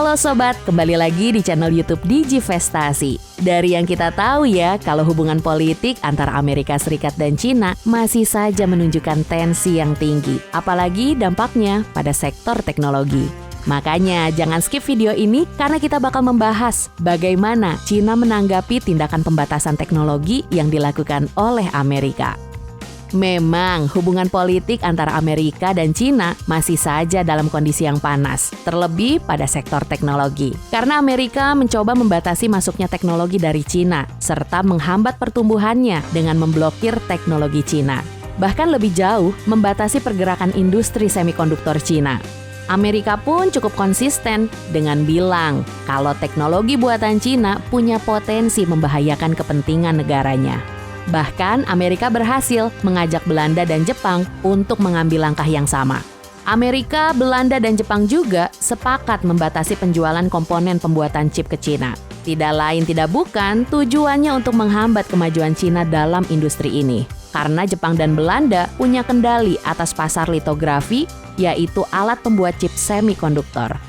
Halo Sobat, kembali lagi di channel YouTube Digivestasi. Dari yang kita tahu ya, kalau hubungan politik antara Amerika Serikat dan Cina masih saja menunjukkan tensi yang tinggi, apalagi dampaknya pada sektor teknologi. Makanya jangan skip video ini karena kita bakal membahas bagaimana Cina menanggapi tindakan pembatasan teknologi yang dilakukan oleh Amerika. Memang hubungan politik antara Amerika dan Cina masih saja dalam kondisi yang panas, terlebih pada sektor teknologi. Karena Amerika mencoba membatasi masuknya teknologi dari Cina, serta menghambat pertumbuhannya dengan memblokir teknologi Cina. Bahkan lebih jauh, membatasi pergerakan industri semikonduktor Cina. Amerika pun cukup konsisten dengan bilang kalau teknologi buatan Cina punya potensi membahayakan kepentingan negaranya. Bahkan Amerika berhasil mengajak Belanda dan Jepang untuk mengambil langkah yang sama. Amerika, Belanda, dan Jepang juga sepakat membatasi penjualan komponen pembuatan chip ke Cina. Tidak lain tidak bukan tujuannya untuk menghambat kemajuan Cina dalam industri ini. Karena Jepang dan Belanda punya kendali atas pasar litografi, yaitu alat pembuat chip semikonduktor.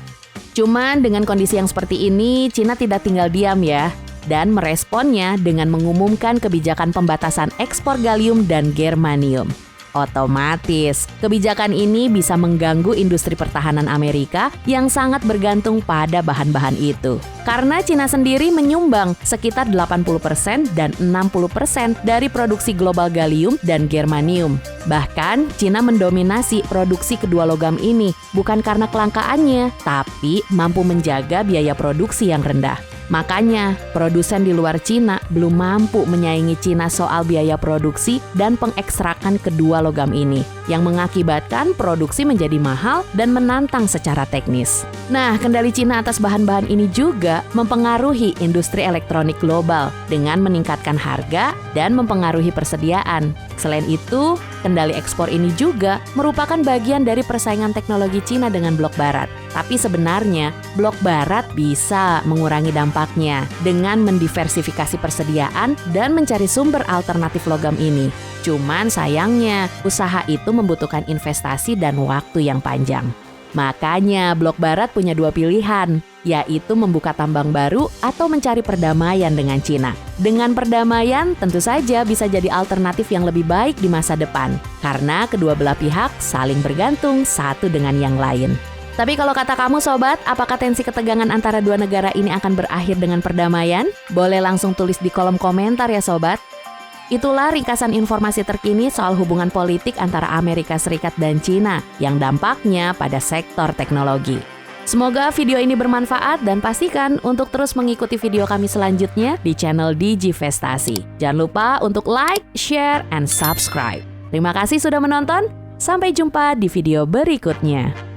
Cuman dengan kondisi yang seperti ini, Cina tidak tinggal diam ya. Dan meresponnya dengan mengumumkan kebijakan pembatasan ekspor gallium dan germanium. Otomatis, kebijakan ini bisa mengganggu industri pertahanan Amerika yang sangat bergantung pada bahan-bahan itu. Karena Cina sendiri menyumbang sekitar 80% dan 60% dari produksi global gallium dan germanium. Bahkan, Cina mendominasi produksi kedua logam ini bukan karena kelangkaannya, tapi mampu menjaga biaya produksi yang rendah. Makanya, produsen di luar Cina belum mampu menyaingi Cina soal biaya produksi dan pengekstrakan kedua logam ini, yang mengakibatkan produksi menjadi mahal dan menantang secara teknis. Nah, kendali Cina atas bahan-bahan ini juga mempengaruhi industri elektronik global dengan meningkatkan harga dan mempengaruhi persediaan. Selain itu, kendali ekspor ini juga merupakan bagian dari persaingan teknologi Cina dengan blok barat. Tapi sebenarnya, blok barat bisa mengurangi dampaknya dengan mendiversifikasi persediaan dan mencari sumber alternatif logam ini. Cuman sayangnya, usaha itu membutuhkan investasi dan waktu yang panjang. Makanya blok barat punya dua pilihan, yaitu membuka tambang baru atau mencari perdamaian dengan Cina. Dengan perdamaian tentu saja bisa jadi alternatif yang lebih baik di masa depan, karena kedua belah pihak saling bergantung satu dengan yang lain. Tapi kalau kata kamu sobat, apakah tensi ketegangan antara dua negara ini akan berakhir dengan perdamaian? Boleh langsung tulis di kolom komentar ya sobat. Itulah ringkasan informasi terkini soal hubungan politik antara Amerika Serikat dan Cina yang dampaknya pada sektor teknologi. Semoga video ini bermanfaat dan pastikan untuk terus mengikuti video kami selanjutnya di channel Digivestasi. Jangan lupa untuk like, share, and subscribe. Terima kasih sudah menonton. Sampai jumpa di video berikutnya.